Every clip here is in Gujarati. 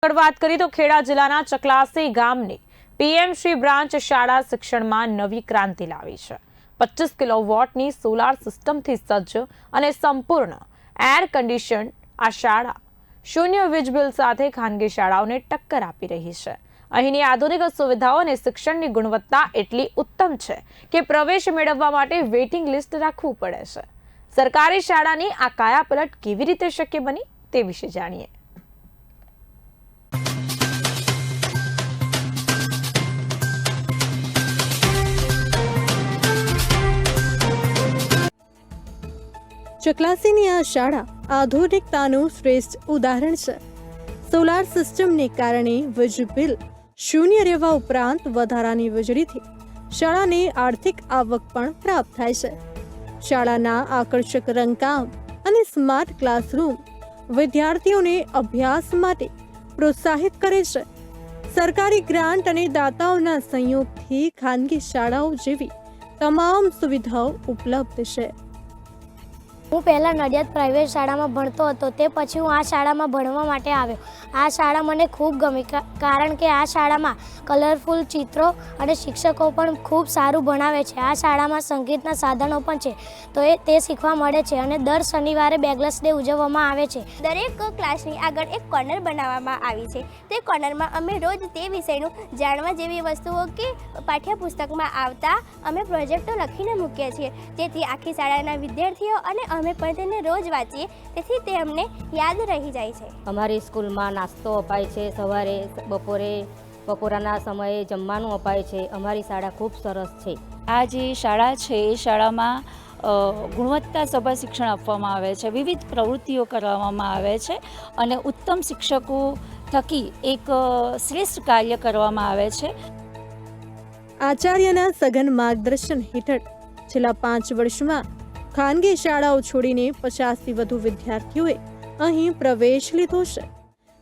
વાત કરીએ તો ખેડા જિલ્લાના ચકલાસી ગામની પીએમ શ્રી બ્રાન્ચ શાળા શિક્ષણમાં નવી ક્રાંતિ લાવી છે। 25 કિલોવોટની સોલાર સિસ્ટમથી સજ્જ અને સંપૂર્ણ એર કન્ડિશન આ શાળા શૂન્ય વીજ બિલ સાથે ખાનગી શાળાઓને ટક્કર આપી રહી છે। અહીંની આધુનિક સુવિધાઓ અને શિક્ષણની ગુણવત્તા એટલી ઉત્તમ છે કે પ્રવેશ મેળવવા માટે વેઇટિંગ લિસ્ટ રાખવું પડે છે। સરકારી શાળાની આ કાયાપલટ કેવી રીતે શક્ય બની તે વિશે જાણીએ। ચકલાસીની આ શાળા આધુનિકતાનું શ્રેષ્ઠ ઉદાહરણ છે। સોલાર સિસ્ટમને કારણે વીજ બિલ શૂન્ય રહેવા ઉપરાંત વધારાની વીજળીથી શાળાને આર્થિક આવક પણ પ્રાપ્ત થાય છે। શાળાના આકર્ષક રંગકામ અને સ્માર્ટ ક્લાસરૂમ વિદ્યાર્થીઓને અભ્યાસ માટે પ્રોત્સાહિત કરે છે। સરકારી ગ્રાન્ટ અને દાતાઓના સંયોગથી ખાનગી શાળાઓ જેવી તમામ સુવિધાઓ ઉપલબ્ધ છે। હું પહેલાં નડિયાદ પ્રાઇવેટ શાળામાં ભણતો હતો, તે પછી હું આ શાળામાં ભણવા માટે આવ્યો। આ શાળા મને ખૂબ ગમી, કારણ કે આ શાળામાં કલરફુલ ચિત્રો અને શિક્ષકો પણ ખૂબ સારું ભણાવે છે। આ શાળામાં સંગીતના સાધનો પણ છે, તો તે શીખવા મળે છે અને દર શનિવારે બેગલેસ ડે ઉજવવામાં આવે છે। દરેક ક્લાસની આગળ એક કોર્નર બનાવવામાં આવી છે। તે કોર્નરમાં અમે રોજ તે વિષયનું જાણવા જેવી વસ્તુઓ કે પાઠ્યપુસ્તકમાં આવતા અમે પ્રોજેક્ટો લખીને મૂકીએ છીએ, જેથી આખી શાળાના વિદ્યાર્થીઓ અને અમે પણ તેને રોજ વાંચીએ, તેથી તે અમને યાદ રહી જાય છે। અમારી સ્કૂલમાં નાસ્તો અપાય છે, સવારે બપોરના સમયે જમવાનું અપાય છે। અમારી શાળા ખૂબ સરસ છે। આ જે શાળા છે એ શાળામાં ગુણવત્તાસભર શિક્ષણ આપવામાં આવે છે, વિવિધ પ્રવૃત્તિઓ કરવામાં આવે છે અને ઉત્તમ શિક્ષકો થકી એક શ્રેષ્ઠ કાર્ય કરવામાં આવે છે। આચાર્યના સઘન માર્ગદર્શન હેઠળ છેલ્લા 5 વર્ષમાં ખાનગી શાળાઓ છોડીને 50થી વધુ વિદ્યાર્થીઓએ અહીં પ્રવેશ લીધો છે,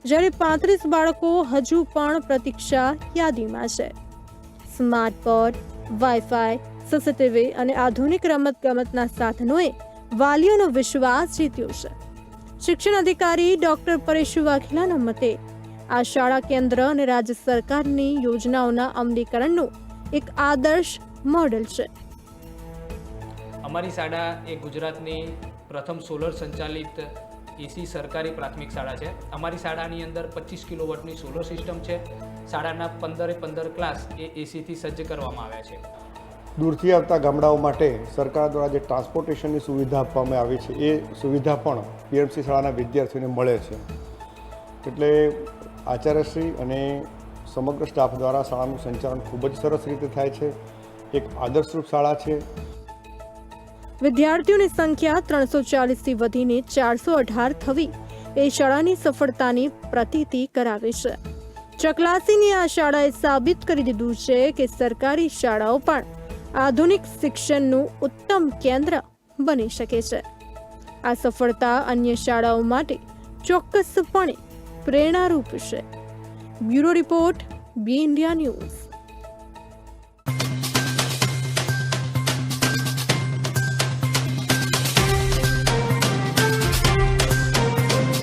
જ્યારે 35 બાળકો હજુ પણ પ્રતીક્ષા યાદીમાં છે। સ્માર્ટ બોર્ડ, વાઈફાઈ, સીસીટીવી અને આધુનિક રમતગમતના સાધનોએ વાલીઓનો વિશ્વાસ જીત્યો છે। શિક્ષણ અધિકારી ડોક્ટર પરેશ વાઘેલાના મતે આ શાળા કેન્દ્ર અને રાજ્ય સરકારની યોજનાઓના અમલીકરણનું એક આદર્શ મોડેલ છે। અમારી શાળા એ ગુજરાતની પ્રથમ સોલર સંચાલિત એસી સરકારી પ્રાથમિક શાળા છે। અમારી શાળાની અંદર 25 કિલોવોટની સોલર સિસ્ટમ છે। શાળાના 15 ક્લાસ એ એસીથી સજ્જ કરવામાં આવ્યા છે। દૂરથી આવતા ગામડાઓ માટે સરકાર દ્વારા જે ટ્રાન્સપોર્ટેશનની સુવિધા આપવામાં આવી છે એ સુવિધા પણ પીએમસી શાળાના વિદ્યાર્થીઓને મળે છે। એટલે આચાર્યશ્રી અને સમગ્ર સ્ટાફ દ્વારા શાળાનું સંચાલન ખૂબ જ સરસ રીતે થાય છે। એક આદર્શરૂપ શાળા છે। વિદ્યાર્થીઓની સંખ્યા 340થી વધીને 418 થવી એ શાળાની સફળતાની પ્રતીતિ કરાવે છે। ચકલાસીની આ શાળાએ સાબિત કરી દીધું છે કે સરકારી શાળાઓ પણ આધુનિક શિક્ષણનું ઉત્તમ કેન્દ્ર બની શકે છે। આ સફળતા અન્ય શાળાઓ માટે ચોક્કસપણે પ્રેરણારૂપ છે। બ્યુરો રિપોર્ટ, બી ઇન્ડિયા ન્યૂઝ।